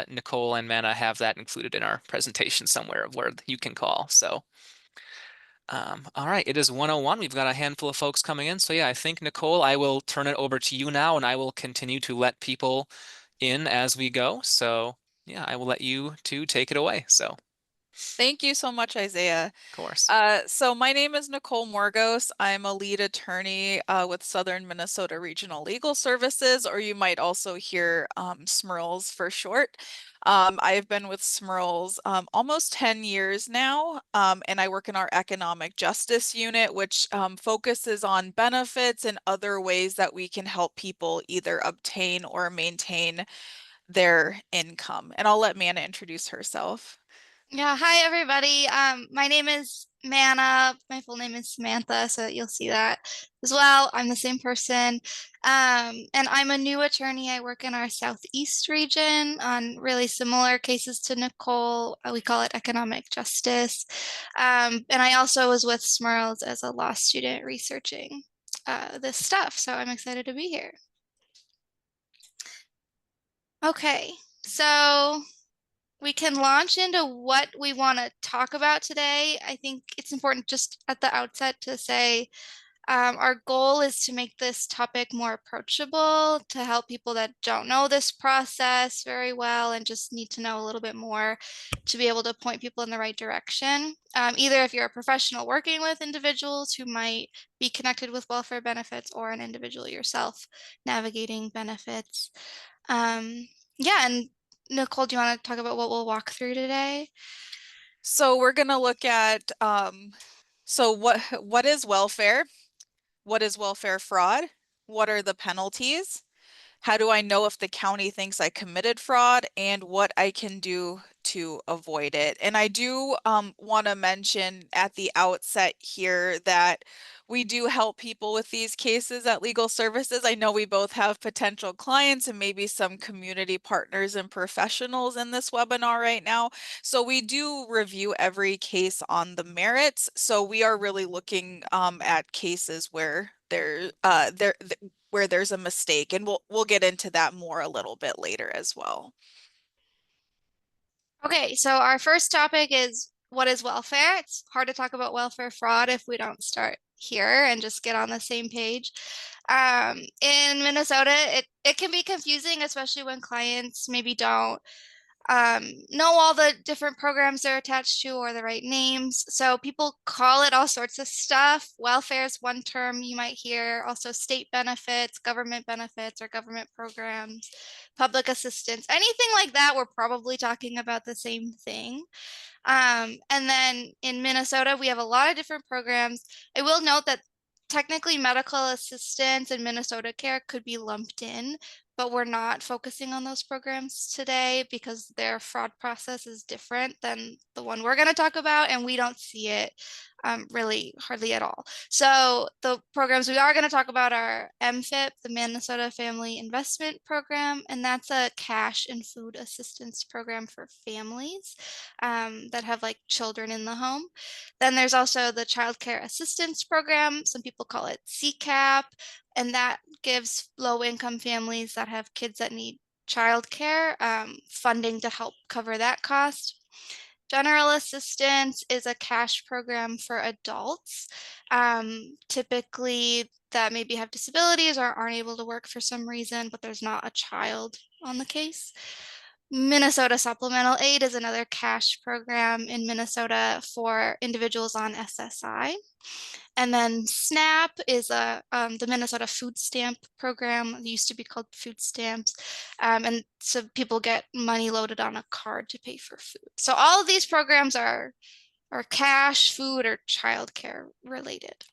Nicole and Manna have that included in our presentation somewhere of where you can call. So, all right, it is 1:01. We've got a handful of folks coming in. So yeah, I think Nicole, I will turn it over to you now, and I will continue to let people in as we go. So yeah, I will let you two take it away. So, of Thank you so much, Isaiah. course. So my name is Nicole Morgos. I'm a lead attorney with Southern Minnesota Regional Legal Services, or you might also hear SMIRLS for short. I've been with SMIRLS almost 10 years now, and I work in our economic justice unit, which focuses on benefits and other ways that we can help people either obtain or maintain their income. And I'll let Manna introduce herself. Yeah, hi everybody. My name is Manna. My full name is Samantha, so that you'll see that as well. I'm the same person. And I'm a new attorney. I work in our Southeast region on really similar cases to Nicole. We call it economic justice. And I also was with Smurls as a law student researching this stuff. So I'm excited to be here. Okay, so we can launch into what we want to talk about today. I think it's important just at the outset to say our goal is to make this topic more approachable, to help people that don't know this process very well and just need to know a little bit more to be able to point people in the right direction. Either if you're a professional working with individuals who might be connected with welfare benefits or an individual yourself navigating benefits. Yeah, and Nicole, do you want to talk about what we'll walk through today? So we're going to look at so what is welfare? What is welfare fraud? What are the penalties? How do I know if the county thinks I committed fraud, and what I can do to avoid it? And I do want to mention at the outset here that we do help people with these cases at Legal Services. I know we both have potential clients and maybe some community partners and professionals in this webinar right now. So we do review every case on the merits. So we are really looking at cases where where there's a mistake, and we'll get into that more a little bit later as well. Okay, so our first topic is what is welfare? It's hard to talk about welfare fraud if we don't start here and just get on the same page. In Minnesota, it can be confusing, especially when clients maybe don't know all the different programs they're attached to or the right names. So people call it all sorts of stuff. Welfare is one term you might hear, also state benefits, or government programs, public assistance, anything like that. We're probably talking about the same thing. And then in Minnesota, we have a lot of different programs. I will note that technically medical assistance and Minnesota Care could be lumped in, but we're not focusing on those programs today because their fraud process is different than the one we're going to talk about, and we don't see it really hardly at all. So the programs we are going to talk about are MFIP, the Minnesota Family Investment Program, and that's a cash and food assistance program for families that have like children in the home. Then there's also the Child Care Assistance Program. Some people call it CCAP, and that gives low-income families that have kids that need childcare funding to help cover that cost. General assistance is a cash program for adults, typically that maybe have disabilities or aren't able to work for some reason, but there's not a child on the case. Minnesota Supplemental Aid is another cash program in Minnesota for individuals on SSI. And then SNAP is the Minnesota Food Stamp Program. It used to be called food stamps. And so people get money loaded on a card to pay for food. So all of these programs are cash, food, or childcare related.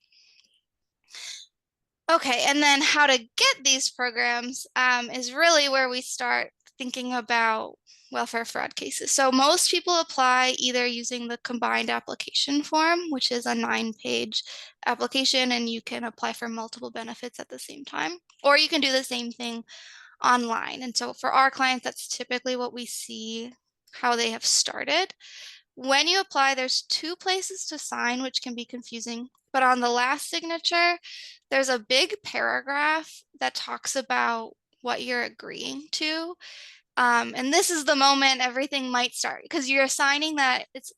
Okay, and then how to get these programs is really where we start thinking about welfare fraud cases. So most people apply either using the combined application form, which is a 9-page application, and you can apply for multiple benefits at the same time, or you can do the same thing online. And so for our clients, that's typically what we see how they have started. When you apply, there's 2 places to sign, which can be confusing. But on the last signature, there's a big paragraph that talks about what you're agreeing to. And this is the moment everything might start, because you're assigning that it's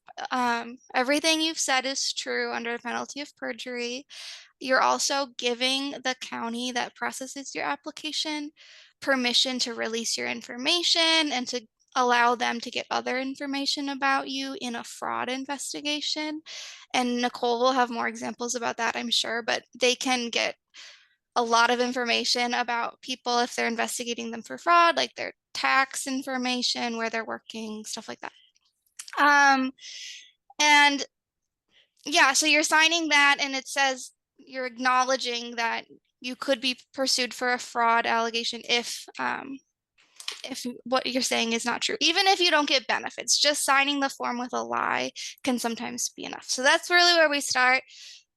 everything you've said is true under the penalty of perjury. You're also giving the county that processes your application permission to release your information and to allow them to get other information about you in a fraud investigation. And Nicole will have more examples about that, I'm sure, but they can get a lot of information about people if they're investigating them for fraud, like their tax information, where they're working, stuff like that. And yeah, so you're signing that, and it says you're acknowledging that you could be pursued for a fraud allegation if what you're saying is not true. Even if you don't get benefits, just signing the form with a lie can sometimes be enough. So that's really where we start.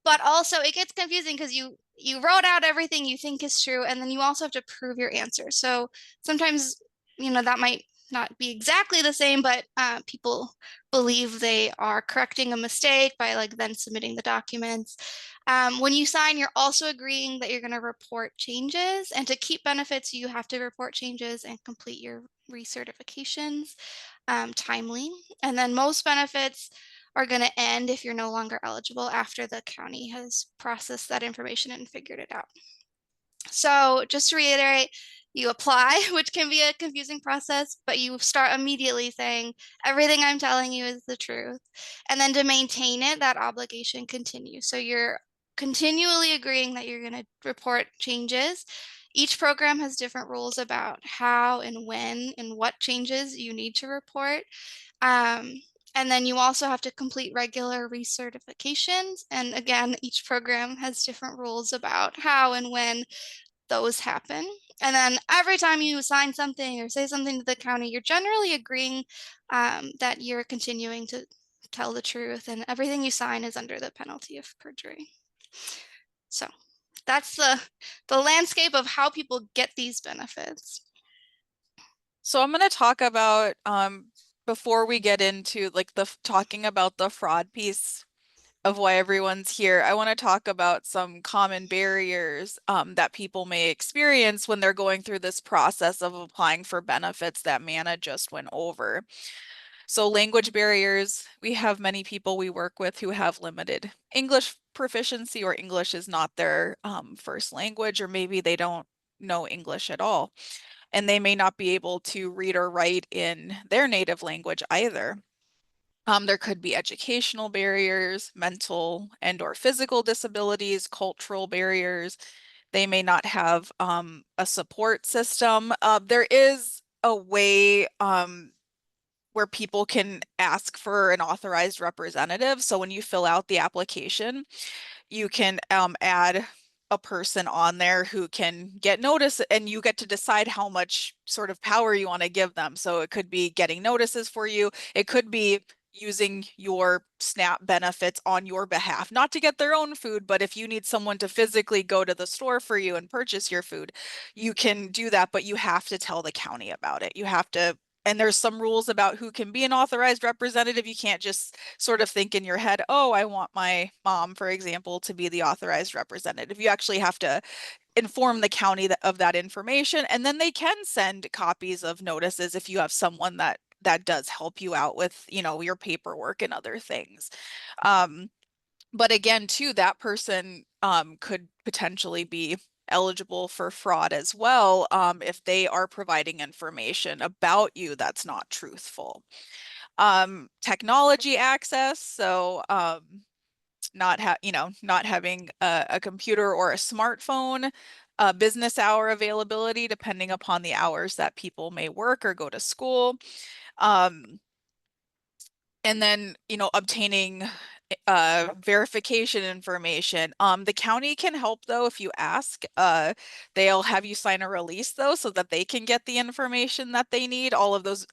But also it gets confusing because you wrote out everything you think is true, and then you also have to prove your answer. So sometimes, that might not be exactly the same, but people believe they are correcting a mistake by like then submitting the documents. When you sign, you're also agreeing that you're going to report changes, and to keep benefits, you have to report changes and complete your recertifications timely. And then most benefits are going to end if you're no longer eligible after the county has processed that information and figured it out. So just to reiterate, you apply, which can be a confusing process, but you start immediately saying, everything I'm telling you is the truth. And then to maintain it, that obligation continues. So you're continually agreeing that you're going to report changes. Each program has different rules about how and when and what changes you need to report. And then you also have to complete regular recertifications. And again, each program has different rules about how and when those happen. And then every time you sign something or say something to the county, you're generally agreeing that you're continuing to tell the truth, and everything you sign is under the penalty of perjury. So that's the landscape of how people get these benefits. So I'm going to talk about before we get into like talking about the fraud piece of why everyone's here, I want to talk about some common barriers that people may experience when they're going through this process of applying for benefits that Manna just went over. So language barriers, we have many people we work with who have limited English proficiency, or English is not their first language, or maybe they don't know English at all, and they may not be able to read or write in their native language either. There could be educational barriers, mental and or physical disabilities, cultural barriers. They may not have a support system. There is a way where people can ask for an authorized representative. So when you fill out the application, you can add a person on there who can get notice, and you get to decide how much sort of power you want to give them. So it could be getting notices for you. It could be using your SNAP benefits on your behalf, not to get their own food, but if you need someone to physically go to the store for you and purchase your food, you can do that, but you have to tell the county about it. You have to, and there's some rules about who can be an authorized representative. You can't just sort of think in your head, oh, I want my mom, for example, to be the authorized representative. You actually have to inform the county of that information, and then they can send copies of notices if you have someone that does help you out with, your paperwork and other things. But again, too, that person could potentially be eligible for fraud as well if they are providing information about you that's not truthful. Technology access, so not having a computer or a smartphone, business hour availability, depending upon the hours that people may work or go to school. And then, obtaining verification information. The county can help though if you ask. They'll have you sign a release though so that they can get the information that they need, all of those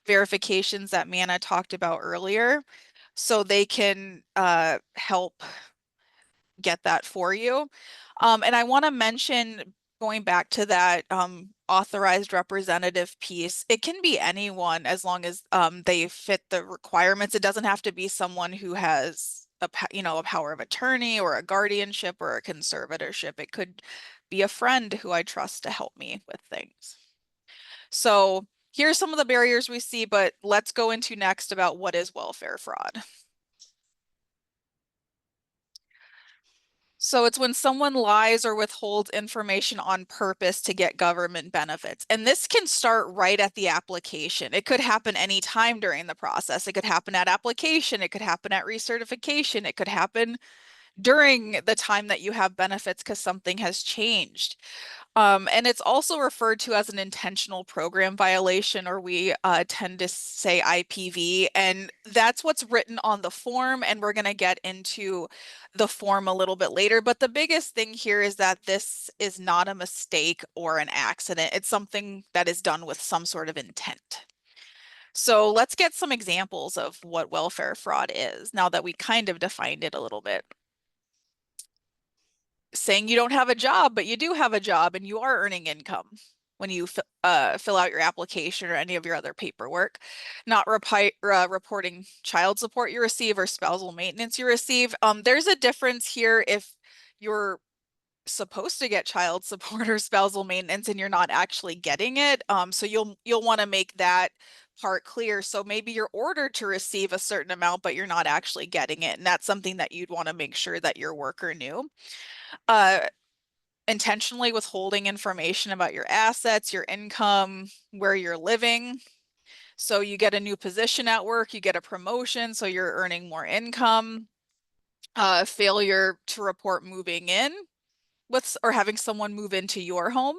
verifications that Manna talked about earlier. So they can help get that for you. And I want to mention, going back to that authorized representative piece, it can be anyone as long as they fit the requirements. It doesn't have to be someone who has a power of attorney or a guardianship or a conservatorship. It could be a friend who I trust to help me with things. So here's some of the barriers we see, but let's go into next about what is welfare fraud. So it's when someone lies or withholds information on purpose to get government benefits. And this can start right at the application. It could happen any time during the process. It could happen at application. It could happen at recertification. It could happen during the time that you have benefits because something has changed. And it's also referred to as an intentional program violation, or we tend to say IPV, and that's what's written on the form, and we're going to get into the form a little bit later. But the biggest thing here is that this is not a mistake or an accident. It's something that is done with some sort of intent. So let's get some examples of what welfare fraud is, now that we kind of defined it a little bit. Saying you don't have a job, but you do have a job and you are earning income when you fill out your application or any of your other paperwork. Not reporting child support you receive or spousal maintenance you receive. There's a difference here if you're supposed to get child support or spousal maintenance and you're not actually getting it. So you'll want to make that part clear. So maybe you're ordered to receive a certain amount, but you're not actually getting it. And that's something that you'd want to make sure that your worker knew. Intentionally withholding information about your assets, your income, where you're living. So you get a new position at work, you get a promotion, so you're earning more income. Failure to report moving in or having someone move into your home.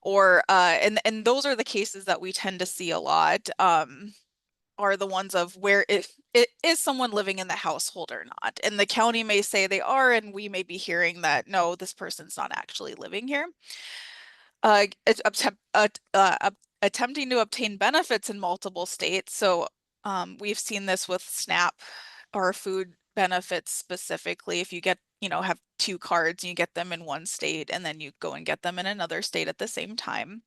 Or and those are the cases that we tend to see a lot. Are the ones of where if it is someone living in the household or not. And the county may say they are, and we may be hearing that, no, this person's not actually living here. Attempting to obtain benefits in multiple states. So we've seen this with SNAP or food benefits specifically. If you get, have two cards and you get them in one state and then you go and get them in another state at the same time.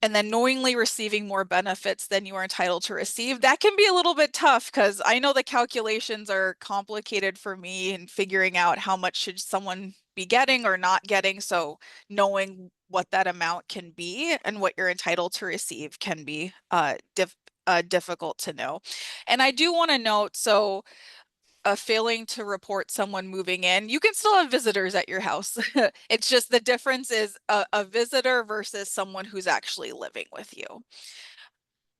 And then knowingly receiving more benefits than you are entitled to receive, that can be a little bit tough because I know the calculations are complicated for me in figuring out how much should someone be getting or not getting. So knowing what that amount can be and what you're entitled to receive can be difficult to know. And I do want to note, so failing to report someone moving in, you can still have visitors at your house. It's just the difference is a visitor versus someone who's actually living with you.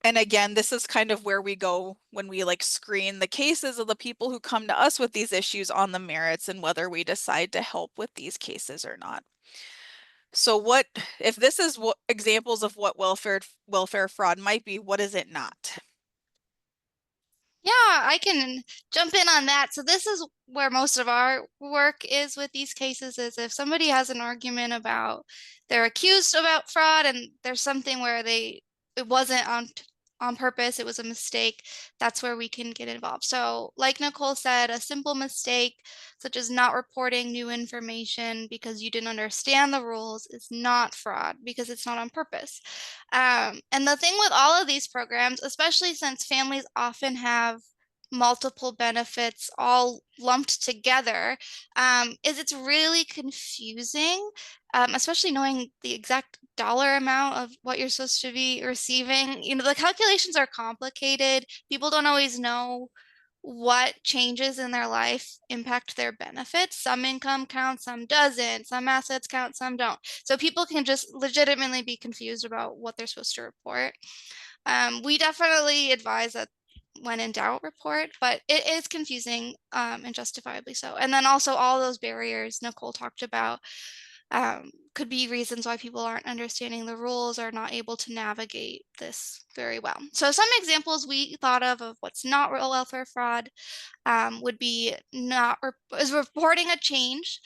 And again, this is kind of where we go when we screen the cases of the people who come to us with these issues on the merits and whether we decide to help with these cases or not. So what, if this is what examples of what welfare fraud might be, what is it not? Yeah, I can jump in on that. So this is where most of our work is with these cases, is if somebody has an argument about they're accused about fraud and there's something where it wasn't on purpose, it was a mistake, that's where we can get involved. So like Nicole said, a simple mistake such as not reporting new information because you didn't understand the rules is not fraud because it's not on purpose. And the thing with all of these programs, especially since families often have multiple benefits all lumped together, is it's really confusing, especially knowing the exact dollar amount of what you're supposed to be receiving. The calculations are complicated. People don't always know what changes in their life impact their benefits. Some income counts, some doesn't, some assets count, some don't. So people can just legitimately be confused about what they're supposed to report. We definitely advise that when in doubt, report, but it is confusing, and justifiably so. And then also all those barriers Nicole talked about could be reasons why people aren't understanding the rules or not able to navigate this very well. So some examples we thought of what's not real welfare fraud would be reporting a change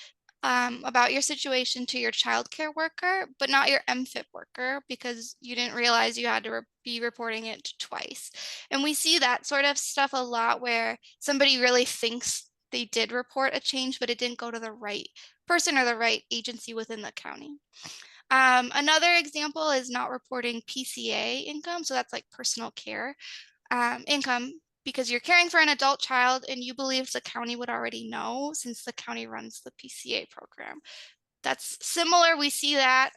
about your situation to your childcare worker, but not your MFIP worker because you didn't realize you had to be reporting it twice. And we see that sort of stuff a lot where somebody really thinks they did report a change, but it didn't go to the right person or the right agency within the county. Another example is not reporting PCA income. So that's like personal care income because you're caring for an adult child and you believe the county would already know since the county runs the PCA program. That's similar. We see that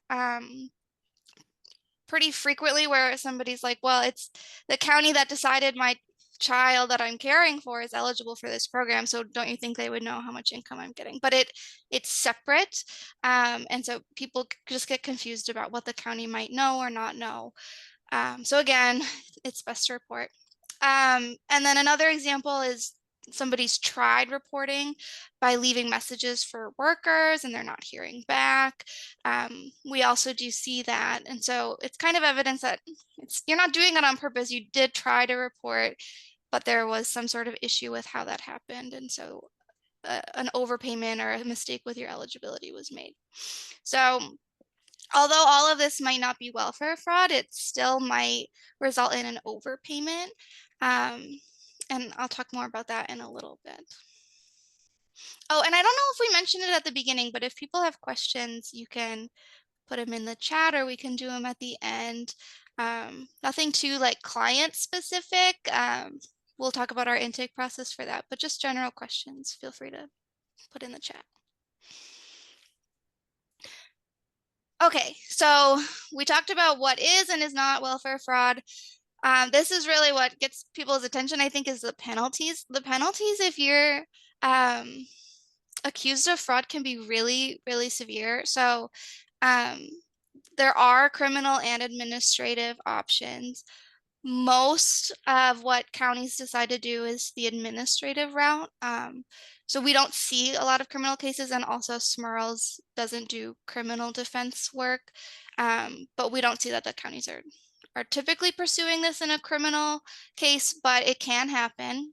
pretty frequently where somebody's like, well, it's the county that decided my child that I'm caring for is eligible for this program. So don't you think they would know how much income I'm getting? But it's separate. And so people just get confused about what the county might know or not know. So again, it's best to report. And then another example is somebody's tried reporting by leaving messages for workers and they're not hearing back. We also do see that. And so it's kind of evidence that you're not doing it on purpose. You did try to report, but there was some sort of issue with how that happened. And so an overpayment or a mistake with your eligibility was made. So although all of this might not be welfare fraud, it still might result in an overpayment. And I'll talk more about that in a little bit. Oh, and I don't know if we mentioned it at the beginning, but if people have questions, you can put them in the chat or we can do them at the end. Nothing too like client specific. We'll talk about our intake process for that, but just general questions, feel free to put in the chat. Okay, so we talked about what is and is not welfare fraud. This is really what gets people's attention, I think, is the penalties. The penalties, if you're accused of fraud, can be really, really severe. So there are criminal and administrative options. Most of what counties decide to do is the administrative route. So we don't see a lot of criminal cases, and also SMERLS doesn't do criminal defense work, but we don't see that the counties are typically pursuing this in a criminal case, but it can happen.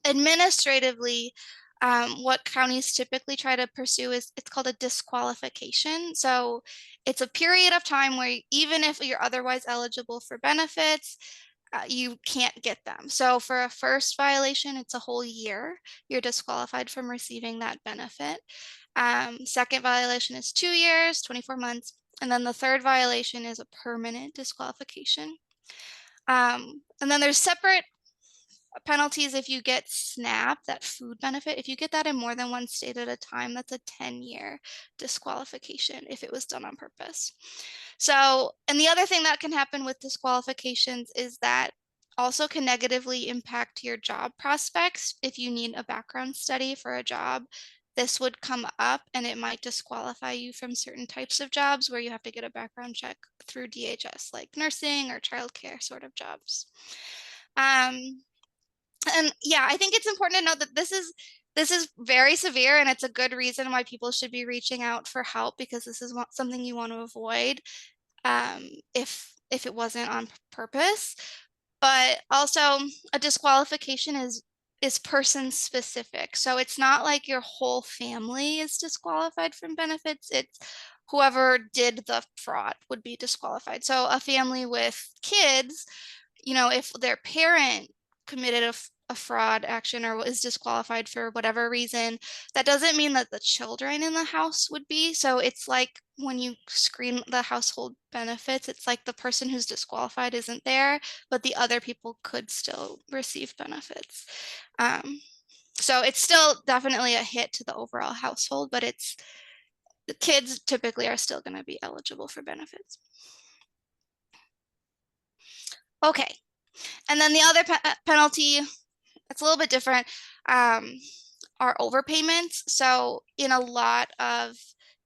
Administratively, what counties typically try to pursue is it's called a disqualification. So it's a period of time where even if you're otherwise eligible for benefits, you can't get them. So for a first violation, it's a whole year. You're disqualified from receiving that benefit. Second violation is 2 years, 24 months. And then the third violation is a permanent disqualification. And then there's separate penalties if you get SNAP, that food benefit. If you get that in more than one state at a time, that's a 10-year disqualification if it was done on purpose. So, and the other thing that can happen with disqualifications is that also can negatively impact your job prospects. If you need a background study for a job, this would come up and it might disqualify you from certain types of jobs where you have to get a background check through DHS, like nursing or childcare sort of jobs. And yeah, I think it's important to note that this is very severe, and it's a good reason why people should be reaching out for help, because this is something you want to avoid if it wasn't on purpose. But also, a disqualification is person specific. So it's not like your whole family is disqualified from benefits. It's whoever did the fraud would be disqualified. So a family with kids, if their parent committed a fraud action or is disqualified for whatever reason, that doesn't mean that the children in the house would be. So it's like when you screen the household benefits, it's like the person who's disqualified isn't there, but the other people could still receive benefits. So it's still definitely a hit to the overall household, but the kids typically are still going to be eligible for benefits. Okay, and then the other penalty, it's a little bit different, are overpayments. So in a lot of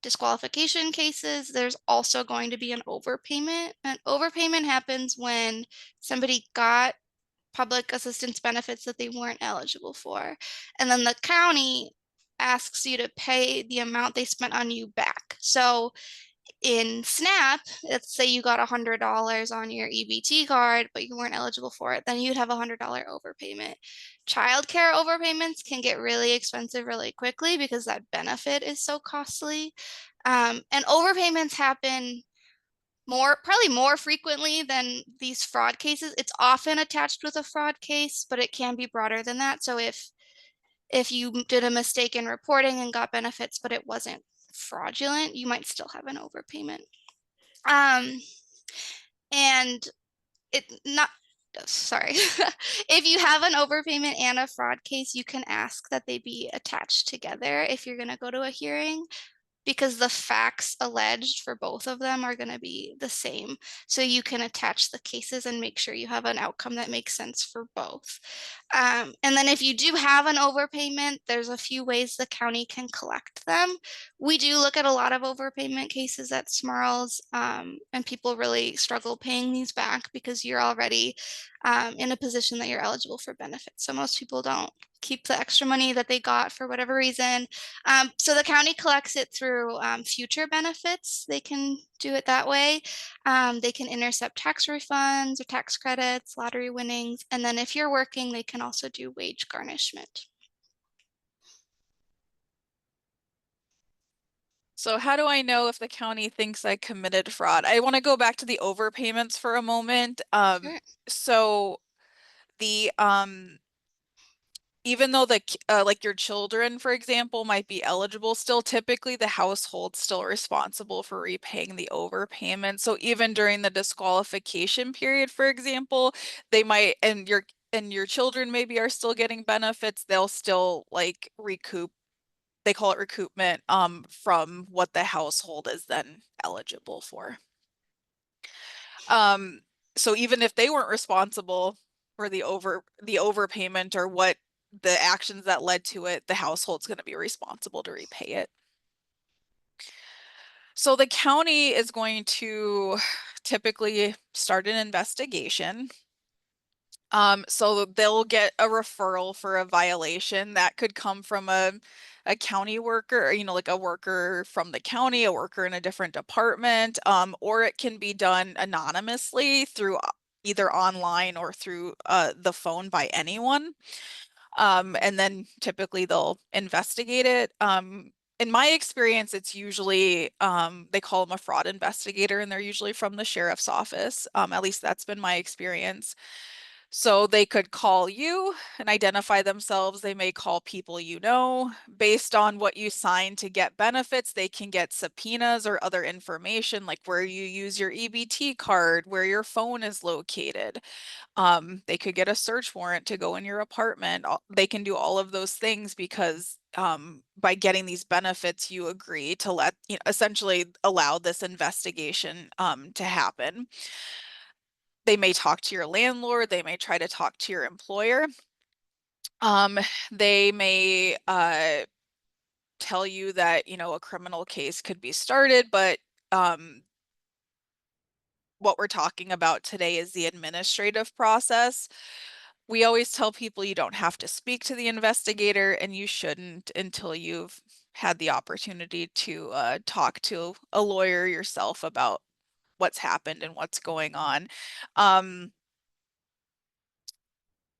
disqualification cases, there's also going to be an overpayment. An overpayment happens when somebody got public assistance benefits that they weren't eligible for, and then the county asks you to pay the amount they spent on you back. So in SNAP, let's say you got $100 on your EBT card, but you weren't eligible for it, then you'd have a $100 overpayment. Childcare overpayments can get really expensive really quickly because that benefit is so costly. And overpayments happen probably more frequently than these fraud cases. It's often attached with a fraud case, but it can be broader than that. So if you did a mistake in reporting and got benefits, but it wasn't fraudulent, you might still have an overpayment. And sorry, if you have an overpayment and a fraud case, you can ask that they be attached together if you're going to go to a hearing. because the facts alleged for both of them are going to be the same. So you can attach the cases and make sure you have an outcome that makes sense for both. And then if you do have an overpayment, there's a few ways the county can collect them. We do look at a lot of overpayment cases at Smarls, and people really struggle paying these back because you're already in a position that you're eligible for benefits. So most people don't keep the extra money that they got for whatever reason. So the county collects it through future benefits. They can do it that way. They can intercept tax refunds or tax credits, lottery winnings. And then if you're working, they can also do wage garnishment. So how do I know if the county thinks I committed fraud? I want to go back to the overpayments for a moment. Sure. So the even though the like your children, for example, might be eligible still, typically the household's still responsible for repaying the overpayment. So even during the disqualification period, for example, they might, and your children maybe are still getting benefits, they'll still like recoup, they call it recoupment, from what the household is then eligible for. Um, so even if they weren't responsible for the overpayment or what the actions that led to it, the household's going to be responsible to repay it. So the county is going to typically start an investigation. So they'll get a referral for a violation that could come from a county worker, you know, like a worker from the county, a worker in a different department, or it can be done anonymously through either online or through the phone by anyone. And then typically they'll investigate it. In my experience, it's usually they call them a fraud investigator, and they're usually from the sheriff's office. At least that's been my experience. So they could call you and identify themselves. They may call people you know. Based on what you sign to get benefits, they can get subpoenas or other information like where you use your EBT card, where your phone is located. They could get a search warrant to go in your apartment. They can do all of those things because by getting these benefits, you agree to let, you know, essentially allow this investigation to happen. They may talk to your landlord. They may try to talk to your employer. They may tell you that, you know, a criminal case could be started, but what we're talking about today is the administrative process. We always tell people you don't have to speak to the investigator, and you shouldn't until you've had the opportunity to talk to a lawyer yourself about what's happened and what's going on.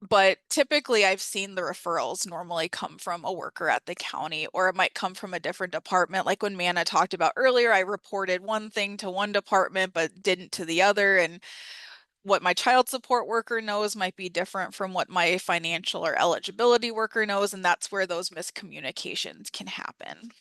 But typically I've seen the referrals normally come from a worker at the county, or it might come from a different department. Like when Manna talked about earlier, I reported one thing to one department but didn't to the other. And what my child support worker knows might be different from what my financial or eligibility worker knows. And that's where those miscommunications can happen.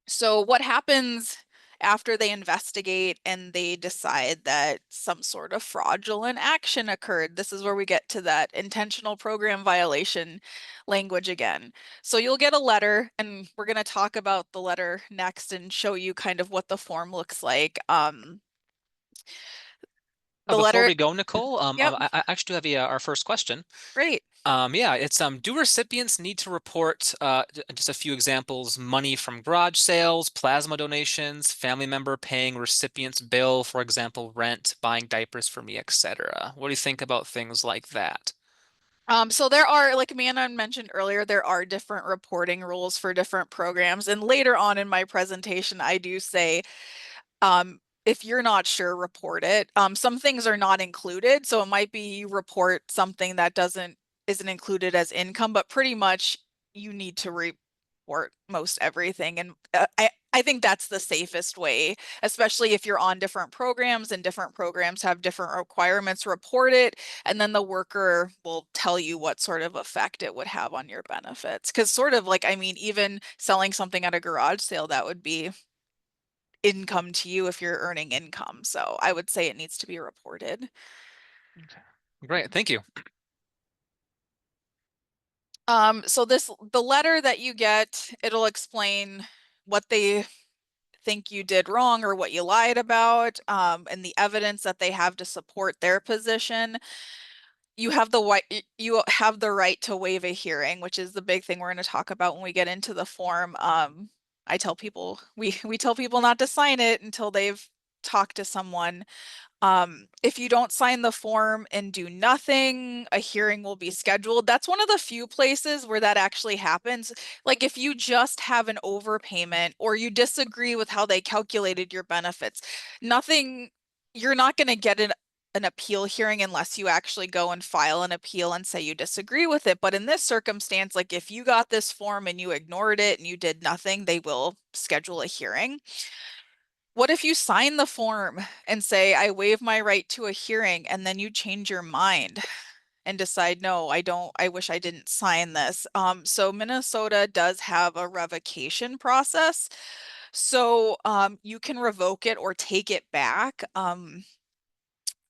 So what happens after they investigate and they decide that some sort of fraudulent action occurred? This is where we get to that intentional program violation language again. So you'll get a letter, and we're going to talk about the letter next and show you kind of what the form looks like. The Before letter, we go, Nicole, yep, I actually do have our first question. great. Yeah, it's do recipients need to report just a few examples, money from garage sales, plasma donations, family member paying recipient's bill, for example, rent, buying diapers for me, etc. What do you think about things like that? So there are, like Amanda mentioned earlier, there are different reporting rules for different programs. And later on in my presentation, I do say, if you're not sure, report it. Some things are not included, so it might be you report something that isn't included as income, but pretty much you need to report most everything. And I think that's the safest way, especially if you're on different programs and different programs have different requirements. Report it, and then the worker will tell you what sort of effect it would have on your benefits. Because sort of like, I mean, even selling something at a garage sale, that would be income to you if you're earning income. So I would say it needs to be reported. Okay. Great, thank you. So the letter that you get, it'll explain what they think you did wrong or what you lied about, and the evidence that they have to support their position, you have the right to waive a hearing, which is the big thing we're going to talk about when we get into the form. I tell people we tell people not to sign it until they've talked to someone. If you don't sign the form and do nothing, a hearing will be scheduled. That's one of the few places where that actually happens. Like if you just have an overpayment or you disagree with how they calculated your benefits, nothing, you're not going to get an appeal hearing unless you actually go and file an appeal and say you disagree with it. But in this circumstance, like if you got this form and you ignored it and you did nothing, they will schedule a hearing. What if you sign the form and say, I waive my right to a hearing, and then you change your mind and decide, no, I don't, I wish I didn't sign this. So Minnesota does have a revocation process. So you can revoke it or take it back.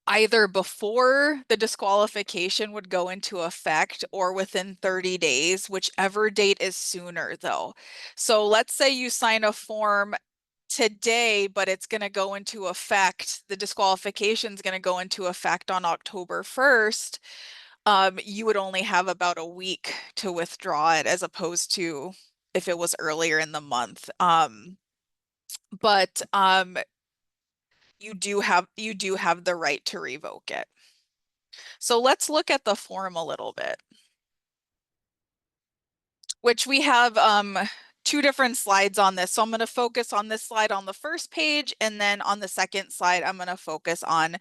Either before the disqualification would go into effect or within 30 days, whichever date is sooner though. So let's say you sign a form today, but it's going to go into effect, the disqualification is going to go into effect on October 1st. You would only have about a week to withdraw it as opposed to if it was earlier in the month. But you do have the right to revoke it. So let's look at the form a little bit, which we have two different slides on this. So I'm going to focus on this slide on the first page, and then on the second slide, I'm going to focus on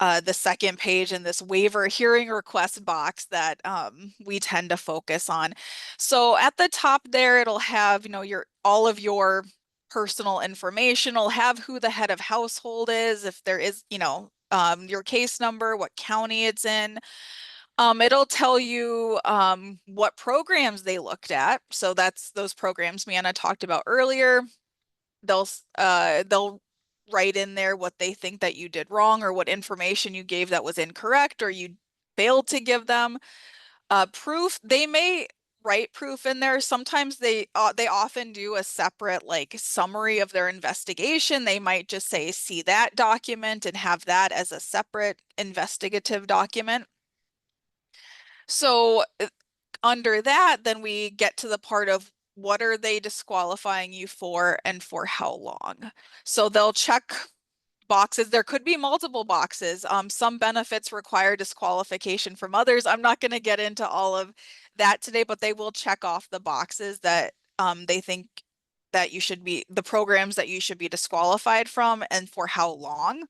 the second page in this waiver hearing request box that we tend to focus on. So at the top there, it'll have, all of your personal information. It'll have who the head of household is, if there is, your case number, what county it's in. It'll tell you what programs they looked at. So that's those programs Manna talked about earlier. They'll write in there what they think that you did wrong or what information you gave that was incorrect or you failed to give them. Proof, they may write proof in there. Sometimes they often do a separate like summary of their investigation. They might just say, see that document and have that as a separate investigative document. So under that, then we get to the part of what are they disqualifying you for and for how long. So they'll check boxes. There could be multiple boxes. Some benefits require disqualification from others. I'm not going to get into all of that today, but they will check off the boxes that they think that you should be, the programs that you should be disqualified from and for how long.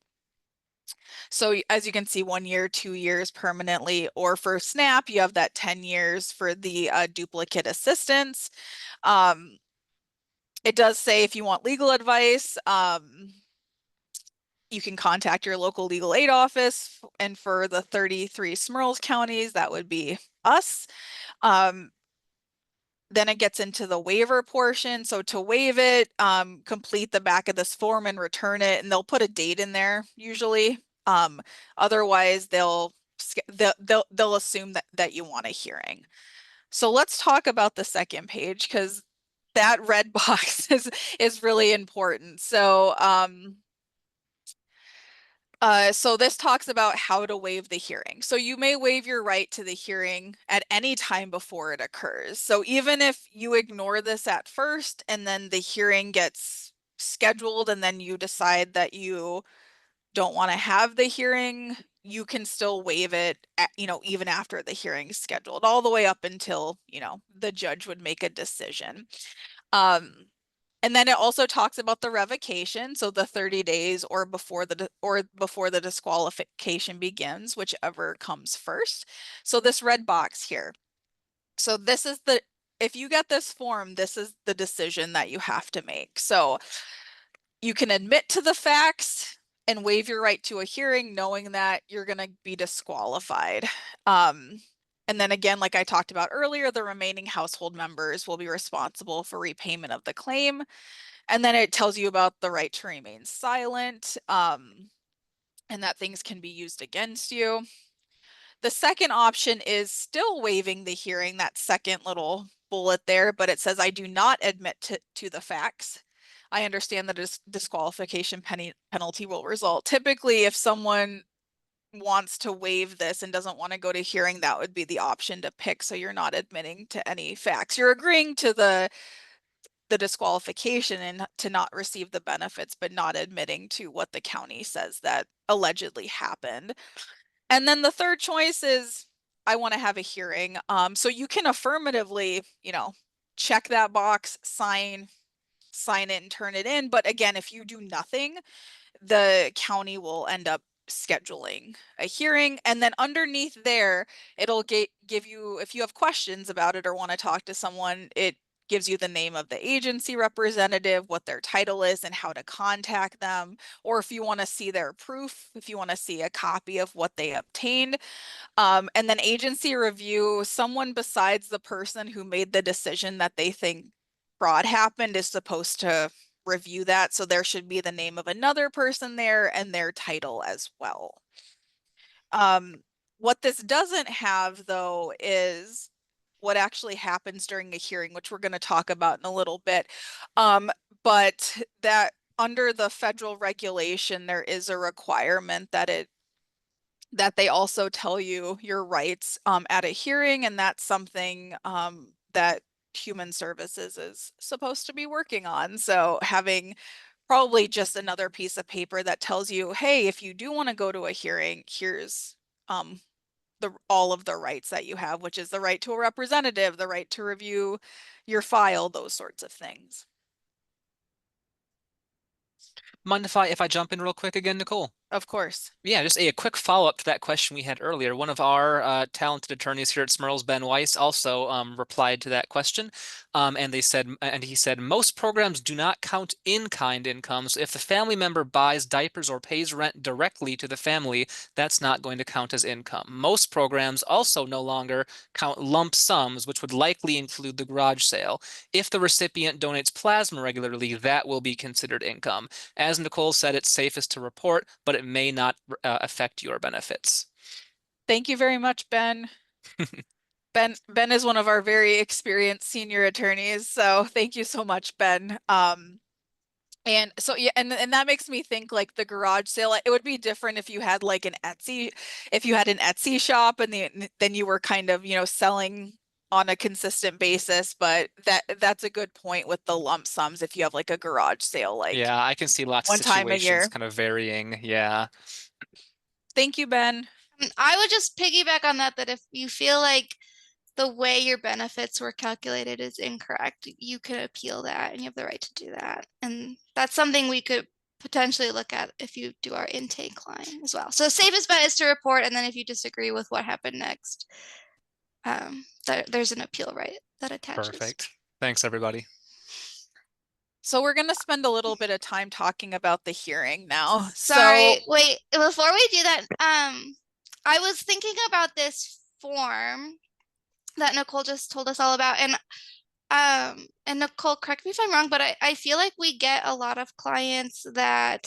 So as you can see, 1 year, 2 years permanently, or for SNAP, you have that 10 years for the duplicate assistance. It does say if you want legal advice, you can contact your local legal aid office. And for the 33 SMERLS counties, that would be us. Then it gets into the waiver portion. So to waive it, complete the back of this form and return it, and they'll put a date in there usually. Otherwise, they'll assume that you want a hearing. So let's talk about the second page because that red box is really important. So this talks about how to waive the hearing. So you may waive your right to the hearing at any time before it occurs. So even if you ignore this at first and then the hearing gets scheduled and then you decide that you don't want to have the hearing, you can still waive it, even after the hearing is scheduled, all the way up until, the judge would make a decision. And then it also talks about the revocation, so the 30 days or before the disqualification begins, whichever comes first. So this red box here. So this is if you get this form, this is the decision that you have to make. So you can admit to the facts and waive your right to a hearing knowing that you're going to be disqualified. And then again, like I talked about earlier, the remaining household members will be responsible for repayment of the claim. And then it tells you about the right to remain silent, and that things can be used against you. The second option is still waiving the hearing, that second little bullet there, but it says, I do not admit to the facts. I understand that a disqualification penalty will result. Typically, if someone wants to waive this and doesn't want to go to hearing, that would be the option to pick. So you're not admitting to any facts. You're agreeing to the disqualification and to not receive the benefits, but not admitting to what the county says that allegedly happened. And then the third choice is I want to have a hearing. So you can affirmatively, check that box, sign it and turn it in. But again, if you do nothing, the county will end up scheduling a hearing. And then underneath there, it'll give you, if you have questions about it or want to talk to someone, it gives you the name of the agency representative, what their title is, and how to contact them. Or if you want to see their proof, if you want to see a copy of what they obtained. And then agency review, someone besides the person who made the decision that they think fraud happened is supposed to review that. So there should be the name of another person there and their title as well. What this doesn't have, though, is what actually happens during a hearing, which we're going to talk about in a little bit. But that under the federal regulation, there is a requirement that they also tell you your rights at a hearing, and that's something that Human Services is supposed to be working on. So having probably just another piece of paper that tells you, hey, if you do want to go to a hearing, here's all of the rights that you have, which is the right to a representative, the right to review your file, those sorts of things. Mind if I jump in real quick again, Nicole? Of course. Yeah, just a quick follow-up to that question we had earlier. One of our talented attorneys here at Smurls, Ben Weiss, also replied to that question, and he said most programs do not count in-kind income. So if the family member buys diapers or pays rent directly to the family, that's not going to count as income. Most programs also no longer count lump sums, which would likely include the garage sale. If the recipient donates plasma regularly, that will be considered income. As Nicole said, it's safest to report, but it may not affect your benefits. Thank you very much, Ben. Ben is one of our very experienced senior attorneys, so thank you so much, Ben. And so yeah, and that makes me think like the garage sale, it would be different if you had like if you had an Etsy shop and then you were kind of, selling on a consistent basis, but that's a good point with the lump sums if you have like a garage sale like Yeah, I can see lots of one time a situations year. kind of varying. Yeah, Thank you, Ben. I would just piggyback on that, that if you feel like the way your benefits were calculated is incorrect, you can appeal that and you have the right to do that. And that's something we could potentially look at if you do our intake line as well. So safest bet is to report, and then if you disagree with what happened next, there's an appeal right that attaches. perfect. Thanks, everybody. So we're going to spend a little bit of time talking about the hearing now. Sorry, wait, before we do that, I was thinking about this form that Nicole just told us all about, and Nicole, correct me if I'm wrong, but I feel like we get a lot of clients that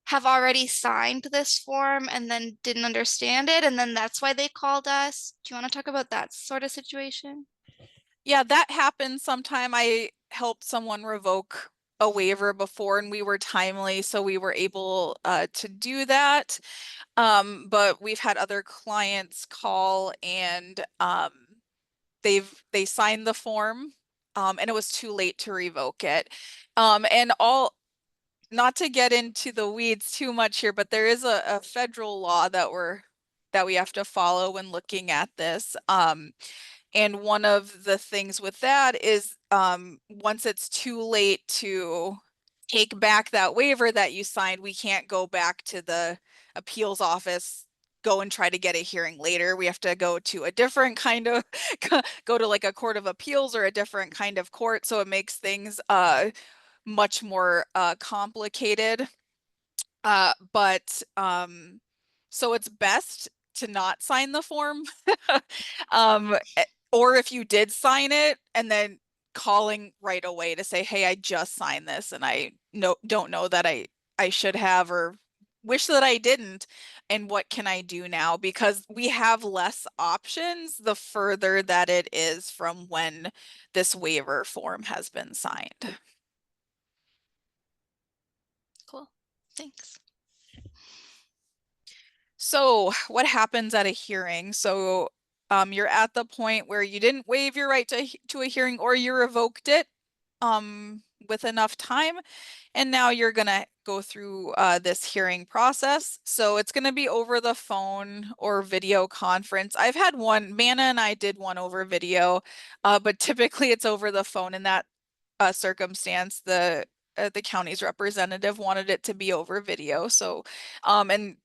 have already signed this form and then didn't understand it, and then that's why they called us. Do you want to talk about that sort of situation? Yeah, that happened sometime. I helped someone revoke a waiver before and we were timely, so we were able to do that. But we've had other clients call and they signed the form and it was too late to revoke it. And not to get into the weeds too much here, but there is a federal law that we have to follow when looking at this. And one of the things with that is once it's too late to take back that waiver that you signed, we can't go back to the appeals office, go and try to get a hearing later. We have to go to a different kind of, go to like a court of appeals or a different kind of court. So it makes things much more complicated. But so it's best to not sign the form. Or if you did sign it and then calling right away to say, hey, I just signed this and I don't know that I should have or wish that I didn't. And what can I do now? Because we have less options the further that it is from when this waiver form has been signed. Thanks. So what happens at a hearing? So you're at the point where you didn't waive your right to a hearing, or you revoked it with enough time, and now you're gonna go through this hearing process. So it's gonna be over the phone or video conference. I've had one, Manna and I did one over video, but typically it's over the phone. In that circumstance, the county's representative wanted it to be over video. So and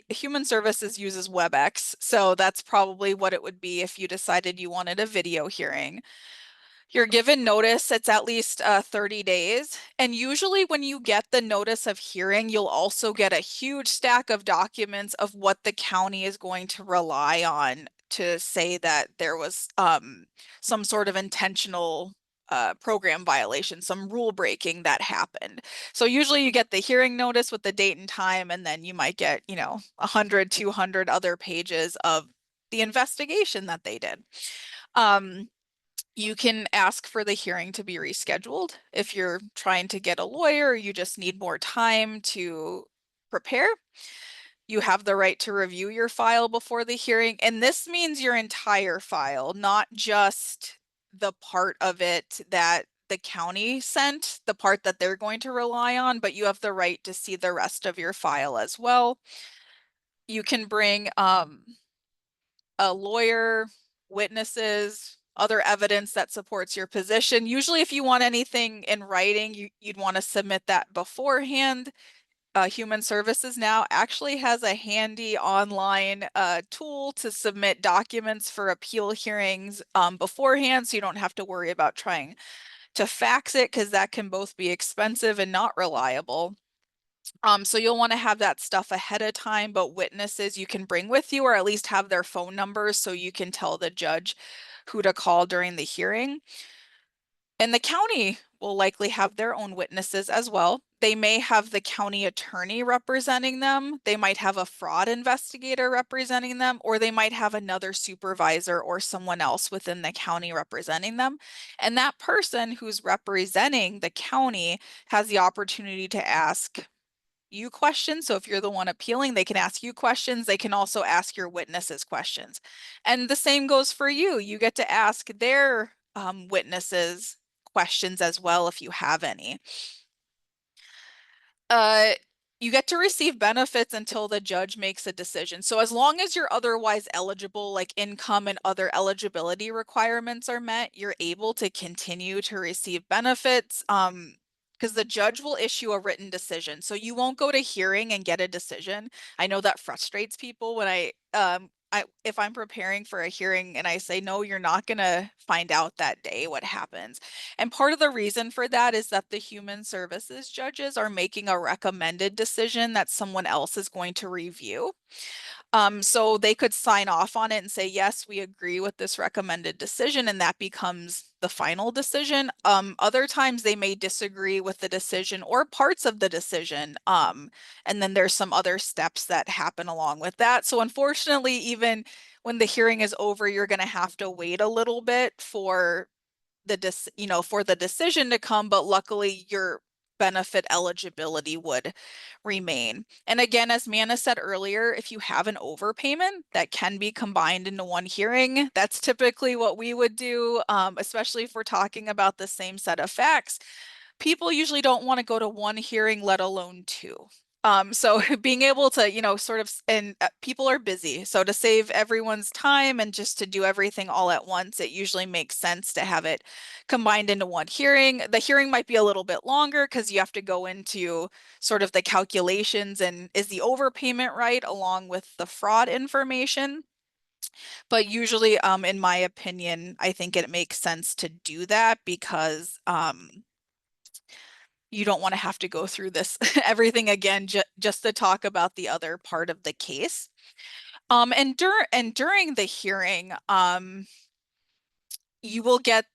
Human Services uses WebEx, so that's probably what it would be if you decided you wanted a video hearing. You're given notice, it's at least 30 days. And usually when you get the notice of hearing, you'll also get a huge stack of documents of what the county is going to rely on to say that there was some sort of intentional program violation, some rule breaking that happened. So usually you get the hearing notice with the date and time, and then you might get, 100, 200 other pages of the investigation that they did. You can ask for the hearing to be rescheduled if you're trying to get a lawyer or you just need more time to prepare. You have the right to review your file before the hearing, and this means your entire file, not just the part of it that the county sent, the part that they're going to rely on, but you have the right to see the rest of your file as well. You can bring a lawyer, witnesses, other evidence that supports your position. Usually if you want anything in writing, you'd want to submit that beforehand. Human Services now actually has a handy online tool to submit documents for appeal hearings beforehand, so you don't have to worry about trying to fax it, because that can both be expensive and not reliable. So you'll want to have that stuff ahead of time, but witnesses you can bring with you, or at least have their phone numbers so you can tell the judge who to call during the hearing. And the county will likely have their own witnesses as well. They may have the county attorney representing them. They might have a fraud investigator representing them, or they might have another supervisor or someone else within the county representing them. And that person who's representing the county has the opportunity to ask you questions. So if you're the one appealing, they can ask you questions. They can also ask your witnesses questions. And the same goes for you. You get to ask their witnesses questions as well if you have any. You get to receive benefits until the judge makes a decision. So as long as you're otherwise eligible, like income and other eligibility requirements are met, you're able to continue to receive benefits. Because the judge will issue a written decision. So you won't go to hearing and get a decision. I know that frustrates people when if I'm preparing for a hearing and I say, no, you're not going to find out that day what happens. And part of the reason for that is that the human services judges are making a recommended decision that someone else is going to review. So they could sign off on it and say, yes, we agree with this recommended decision, and that becomes the final decision. Other times they may disagree with the decision or parts of the decision. And then there's some other steps that happen along with that. So unfortunately, even when the hearing is over, you're going to have to wait a little bit for for the decision to come, but luckily your benefit eligibility would remain. And again, as Manna said earlier, if you have an overpayment that can be combined into one hearing, that's typically what we would do, especially if we're talking about the same set of facts. People usually don't want to go to one hearing, let alone two. So being able to, sort of, and people are busy. So to save everyone's time and just to do everything all at once, it usually makes sense to have it combined into one hearing. The hearing might be a little bit longer because you have to go into sort of the calculations and is the overpayment right, along with the fraud information. But usually, in my opinion, I think it makes sense to do that because you don't want to have to go through this everything again just to talk about the other part of the case. And during the hearing, you will get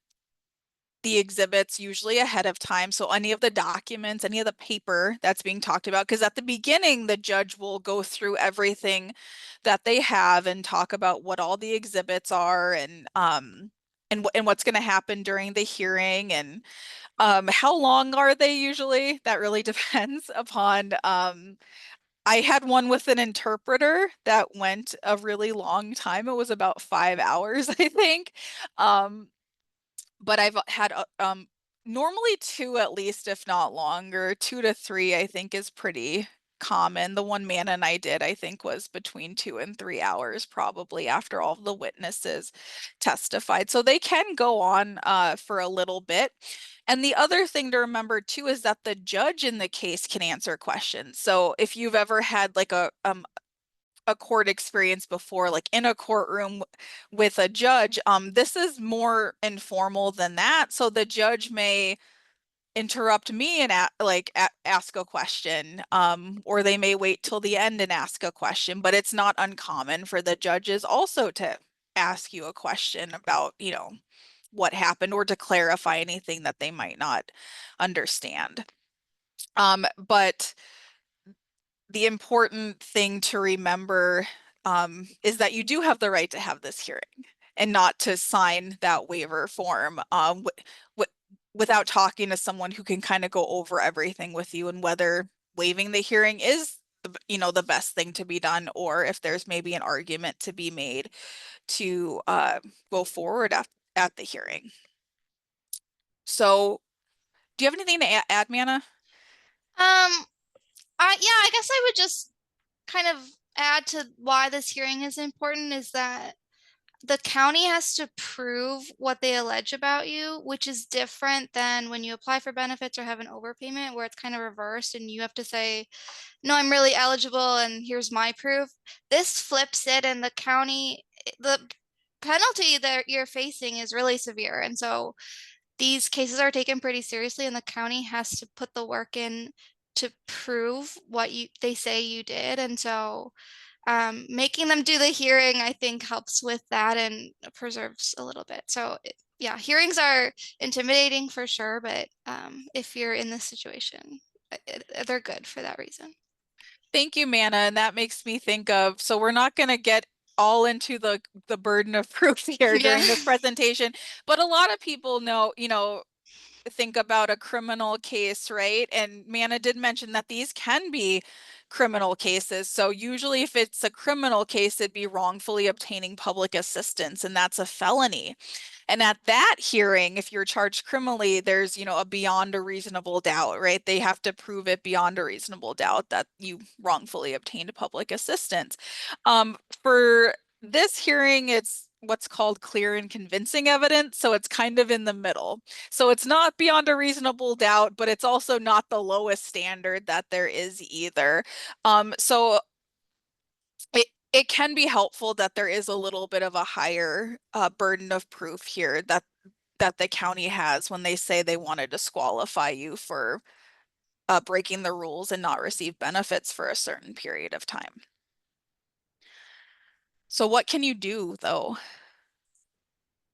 the exhibits usually ahead of time. So any of the documents, any of the paper that's being talked about, because at the beginning, the judge will go through everything that they have and talk about what all the exhibits are and what's going to happen during the hearing, and how long are they usually? That really depends upon I had one with an interpreter that went a really long time. It was about 5 hours, I think. Um, but I've had normally two at least, if not longer. 2 to 3, I think, is pretty common. The one man and I did, I think, was between 2 and 3 hours, probably after all the witnesses testified. So they can go on for a little bit. And the other thing to remember too is that the judge in the case can answer questions. So if you've ever had like a court experience before, like in a courtroom with a judge, this is more informal than that. So the judge may interrupt me and ask a question, or they may wait till the end and ask a question, but it's not uncommon for the judges also to ask you a question about, what happened, or to clarify anything that they might not understand. But the important thing to remember is that you do have the right to have this hearing and not to sign that waiver form without talking to someone who can kind of go over everything with you, and whether waiving the hearing is the best thing to be done, or if there's maybe an argument to be made to go forward at the hearing. So do you have anything to add, Manna? Um, yeah, I guess I would just kind of add to why this hearing is important is that the county has to prove what they allege about you, which is different than when you apply for benefits or have an overpayment, where it's kind of reversed and you have to say, no, I'm really eligible and here's my proof. This flips it, and the county, the penalty that you're facing is really severe. And so these cases are taken pretty seriously, and the county has to put the work in to prove what they say you did. And so making them do the hearing, I think, helps with that and preserves a little bit. So yeah, hearings are intimidating for sure, but if you're in this situation, they're good for that reason. Thank you, Manna. And that makes me think of, so we're not going to get all into the burden of proof here Yeah. during this presentation, but a lot of people know, think about a criminal case, right? And Manna did mention that these can be criminal cases. So usually if it's a criminal case, it'd be wrongfully obtaining public assistance, and that's a felony. And at that hearing, if you're charged criminally, there's, a beyond a reasonable doubt, right? They have to prove it beyond a reasonable doubt that you wrongfully obtained public assistance. For this hearing, it's what's called clear and convincing evidence. So it's kind of in the middle. So it's not beyond a reasonable doubt, but it's also not the lowest standard that there is either. So it can be helpful that there is a little bit of a higher burden of proof here that the county has when they say they want to disqualify you for breaking the rules and not receive benefits for a certain period of time. So what can you do though?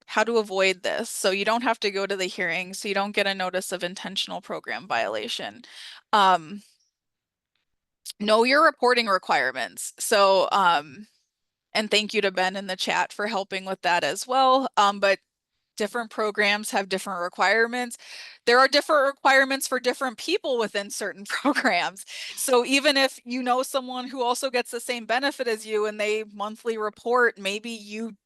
How to avoid this so you don't have to go to the hearing, so you don't get a notice of intentional program violation. Know your reporting requirements. So and thank you to Ben in the chat for helping with that as well. But different programs have different requirements. There are different requirements for different people within certain programs. So even if you know someone who also gets the same benefit as you and they monthly report, maybe you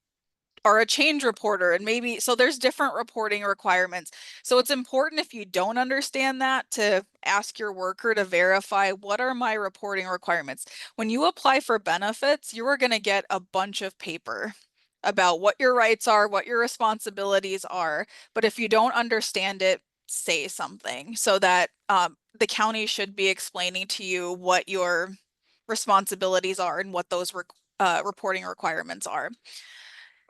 are a change reporter, and maybe so there's different reporting requirements. So it's important, if you don't understand that, to ask your worker to verify, what are my reporting requirements? When you apply for benefits, you are going to get a bunch of paper about what your rights are, what your responsibilities are. But if you don't understand it, say something, so that the county should be explaining to you what your responsibilities are and what those reporting requirements are.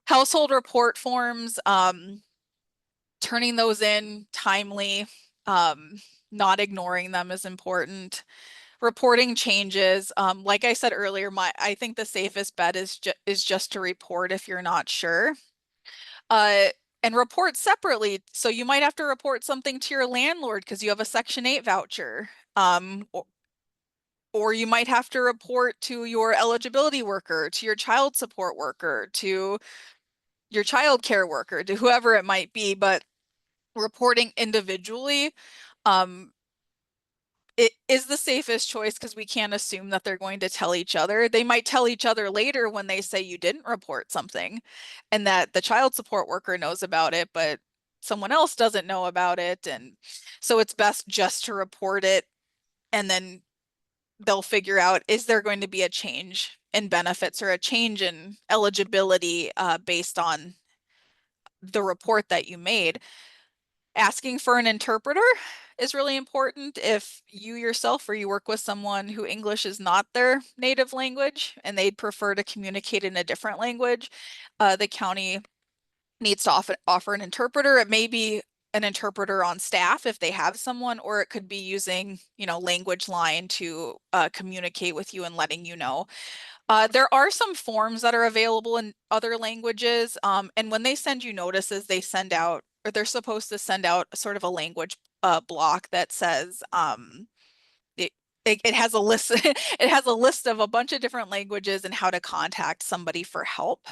Household report forms, turning those in timely, not ignoring them is important. Reporting changes, like I said earlier, I think the safest bet is just to report if you're not sure. And report separately. So you might have to report something to your landlord because you have a Section 8 voucher. Or you might have to report to your eligibility worker, to your child support worker, to your child care worker, to whoever it might be, but reporting individually it is the safest choice because we can't assume that they're going to tell each other. They might tell each other later when they say you didn't report something and that the child support worker knows about it, but someone else doesn't know about it. And so it's best just to report it, and then they'll figure out, is there going to be a change in benefits or a change in eligibility based on the report that you made. Asking for an interpreter is really important if you yourself or you work with someone who English is not their native language and they'd prefer to communicate in a different language. The county needs to offer an interpreter. It may be an interpreter on staff if they have someone, or it could be using, language line to communicate with you and letting you know. There are some forms that are available in other languages, and when they send you notices, they send out, or they're supposed to send out sort of a language block that says it, it has a list it has a list of a bunch of different languages and how to contact somebody for help.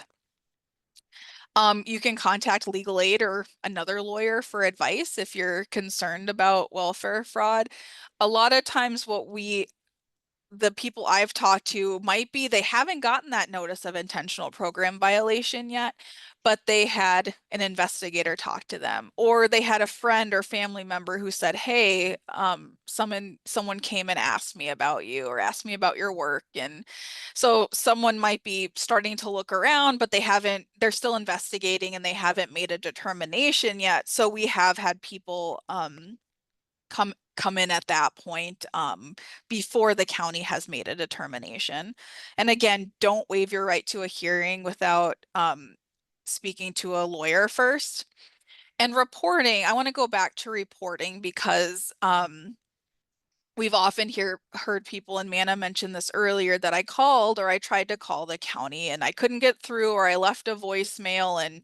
You can contact legal aid or another lawyer for advice if you're concerned about welfare fraud. A lot of times the people I've talked to might be they haven't gotten that notice of intentional program violation yet, but they had an investigator talk to them, or they had a friend or family member who said, hey, someone came and asked me about you or asked me about your work. And so someone might be starting to look around, but they're still investigating and they haven't made a determination yet. So we have had people come in at that point before the county has made a determination. And again, don't waive your right to a hearing without speaking to a lawyer first. And reporting, I want to go back to reporting because we've often heard people, and Manna mentioned this earlier, that I called or I tried to call the county and I couldn't get through, or I left a voicemail, and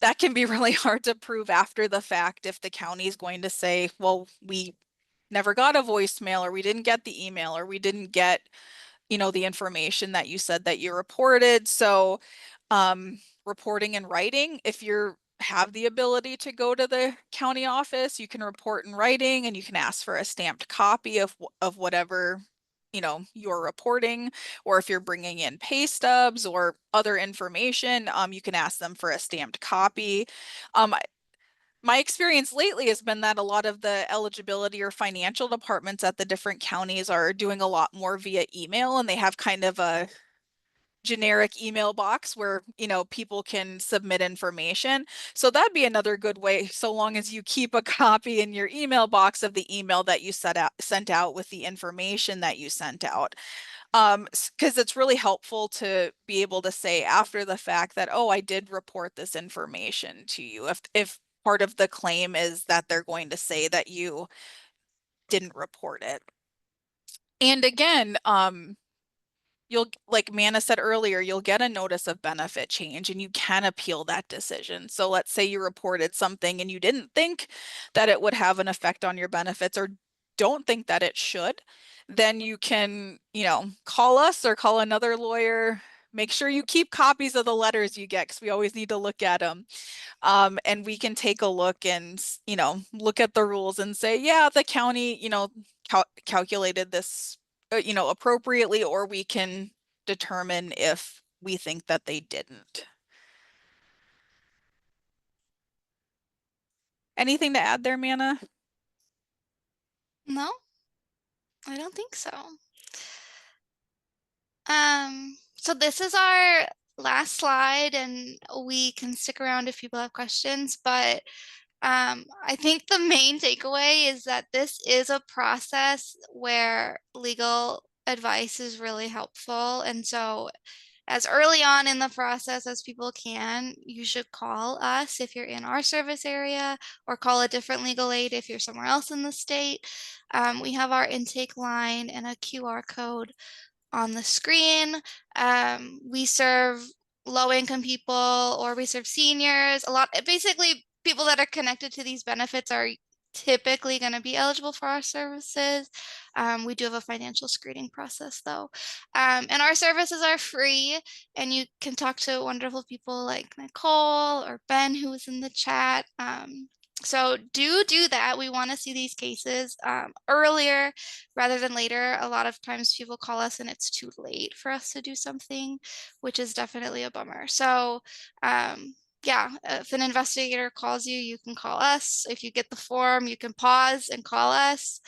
that can be really hard to prove after the fact if the county is going to say, well, we never got a voicemail, or we didn't get the email, or we didn't get, the information that you said that you reported. So reporting in writing, if you have the ability to go to the county office, you can report in writing and you can ask for a stamped copy of whatever you're reporting. Or if you're bringing in pay stubs or other information, you can ask them for a stamped copy. My experience lately has been that a lot of the eligibility or financial departments at the different counties are doing a lot more via email, and they have kind of a generic email box where, people can submit information. So that'd be another good way, so long as you keep a copy in your email box of the email that you sent out with the information that you sent out. Because it's really helpful to be able to say after the fact that, oh, I did report this information to you. If part of the claim is that they're going to say that you didn't report it. And again, you'll, like Manna said earlier, you'll get a notice of benefit change and you can appeal that decision. So let's say you reported something and you didn't think that it would have an effect on your benefits, or don't think that it should, then you can, call us or call another lawyer. Make sure you keep copies of the letters you get because we always need to look at them. And we can take a look and, look at the rules and say, yeah, the county, calculated this, appropriately, or we can determine if we think that they didn't. Anything to add there, Manna? No, I don't think so. So this is our last slide, and we can stick around if people have questions, but I think the main takeaway is that this is a process where legal advice is really helpful. And so as early on in the process as people can, you should call us if you're in our service area, or call a different legal aid if you're somewhere else in the state. We have our intake line and a QR code on the screen. We serve low-income people, or we serve seniors. Basically, people that are connected to these benefits are typically going to be eligible for our services. We do have a financial screening process though. And our services are free, and you can talk to wonderful people like Nicole or Ben, who was in the chat. So do that. We want to see these cases earlier rather than later. A lot of times people call us and it's too late for us to do something, which is definitely a bummer. So yeah, if an investigator calls you, you can call us. If you get the form, you can pause and call us.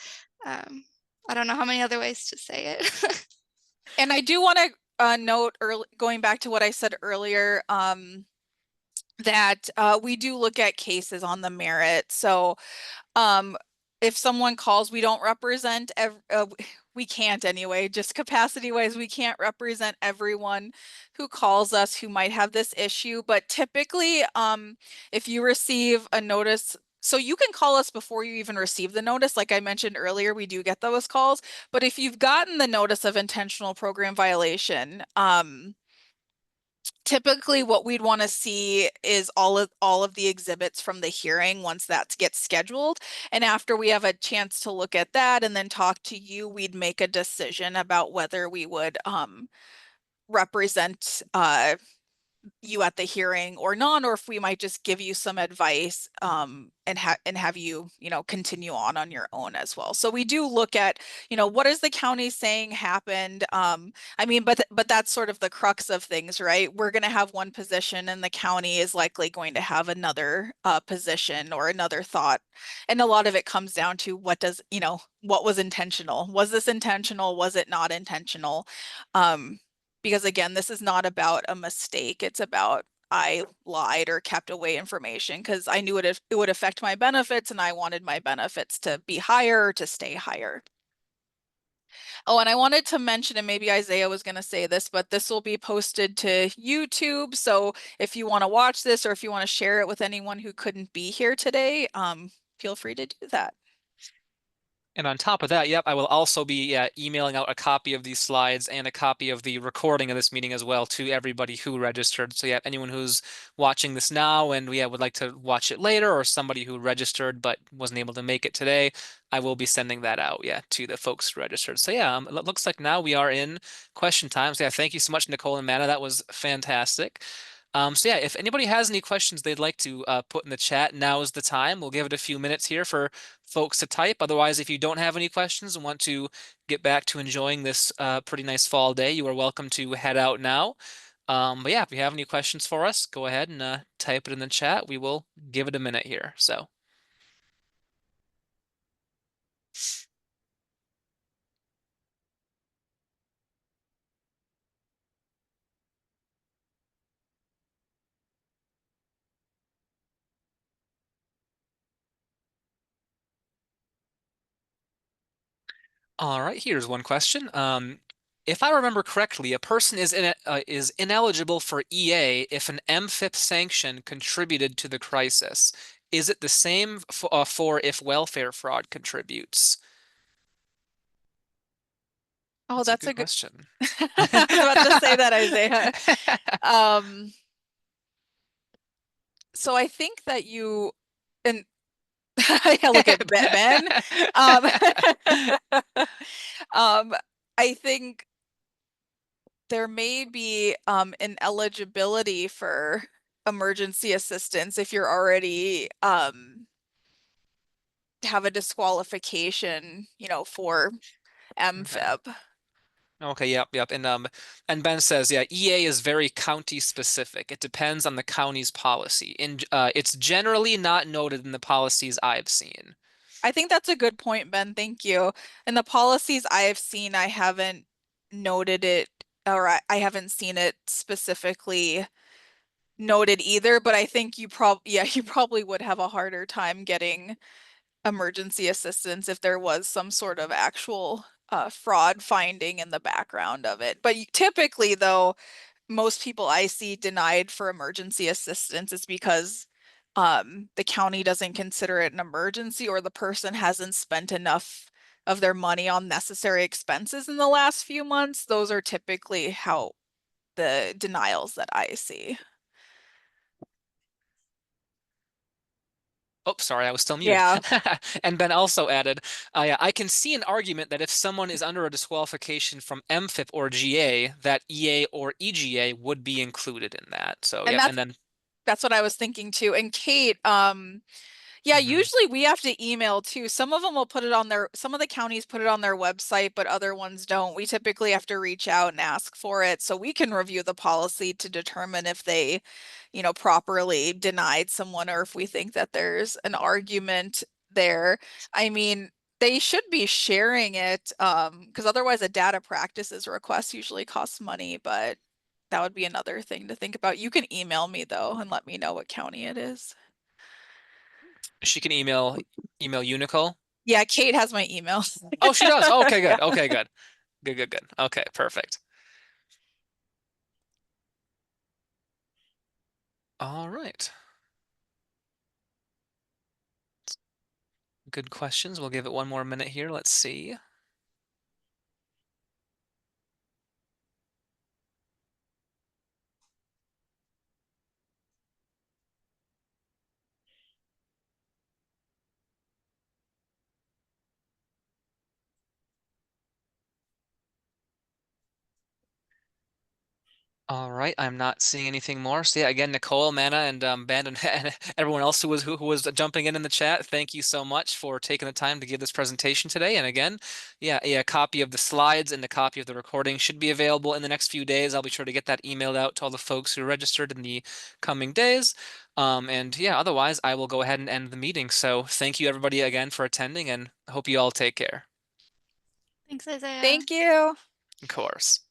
I don't know how many other ways to say it. And I do want to note, going back to what I said earlier, that we do look at cases on the merit. So if someone calls, we don't represent we can't anyway, just capacity wise, we can't represent everyone who calls us who might have this issue. But typically, if you receive a notice, so you can call us before you even receive the notice. Like I mentioned earlier, we do get those calls. But if you've gotten the notice of intentional program violation, typically what we'd want to see is all of the exhibits from the hearing once that gets scheduled. And after we have a chance to look at that and then talk to you, we'd make a decision about whether we would represent you at the hearing or not, or if we might just give you some advice and have you, continue on your own as well. So we do look at, what is the county saying happened? I mean, but that's sort of the crux of things, right? We're going to have one position and the county is likely going to have another position or another thought. And a lot of it comes down to what was intentional? Was this intentional? Was it not intentional? Because again, this is not about a mistake. It's about I lied or kept away information because I knew it would affect my benefits and I wanted my benefits to be higher or to stay higher. Oh, and I wanted to mention, and maybe Isaiah was going to say this, but this will be posted to YouTube. So if you want to watch this or if you want to share it with anyone who couldn't be here today, feel free to do that. And on top of that, yep, I will also be emailing out a copy of these slides and a copy of the recording of this meeting as well to everybody who registered. So yeah, anyone who's watching this now and would like to watch it later, or somebody who registered but wasn't able to make it today, I will be sending that out, to the folks who registered. So yeah, it looks like now we are in question time. So yeah, thank you so much, Nicole and Manna. That was fantastic. So yeah, if anybody has any questions they'd like to put in the chat, now is the time. We'll give it a few minutes here for folks to type. Otherwise, if you don't have any questions and want to get back to enjoying this pretty nice fall day, you are welcome to head out now. But yeah, if you have any questions for us, go ahead and type it in the chat. We will give it a minute here. So. All right, here's one question. If I remember correctly, a person is ineligible for EA if an MFIP sanction contributed to the crisis. Is it the same for if welfare fraud contributes? Oh, That's a that's good a good. question. I was about to say that, Isaiah. So I think that and yeah, look at Ben. Um, I think there may be an eligibility for emergency assistance if you're already have a disqualification, for Okay. MFIB. Okay, yep. And Ben says, yeah, EA is very county specific. It depends on the county's policy. It's generally not noted in the policies I've seen. I think that's a good point, Ben. Thank you. In the policies I have seen, I haven't noted it, or I haven't seen it specifically noted either, but I think you probably would have a harder time getting emergency assistance if there was some sort of actual fraud finding in the background of it. But typically, though, most people I see denied for emergency assistance is because the county doesn't consider it an emergency or the person hasn't spent enough of their money on necessary expenses in the last few months. Those are typically how the denials that I see. Oh, sorry, I was still muted. Yeah. And Ben also added, yeah, I can see an argument that if someone is under a disqualification from MFIP or GA, that EA or EGA would be included in that. So, And yep. And then, that's what I was thinking too. And Kate, yeah, mhm. usually we have to email too. Some of them will put it on some of the counties put it on their website, but other ones don't. We typically have to reach out and ask for it so we can review the policy to determine if they, properly denied someone or if we think that there's an argument there. I mean, they should be sharing it, because otherwise a data practices request usually costs money, but that would be another thing to think about. You can email me though and let me know what county it is. She can email you, Nicole. Yeah, Kate has my email. Oh, she does. Oh, okay, Yeah. good. Okay, good. Good, good, good. Okay, perfect. All right. Good questions. We'll give it one more minute here. Let's see. All right, I'm not seeing anything more. So yeah, again, Nicole, Manna, and Ben, and, and everyone else who was jumping in the chat, thank you so much for taking the time to give this presentation today. And again, yeah, a copy of the slides and a copy of the recording should be available in the next few days. I'll be sure to get that emailed out to all the folks who registered in the coming days. And yeah, otherwise, I will go ahead and end the meeting. So thank you everybody again for attending, and I hope you all take care. Thanks, Isaiah. Thank you. Of course.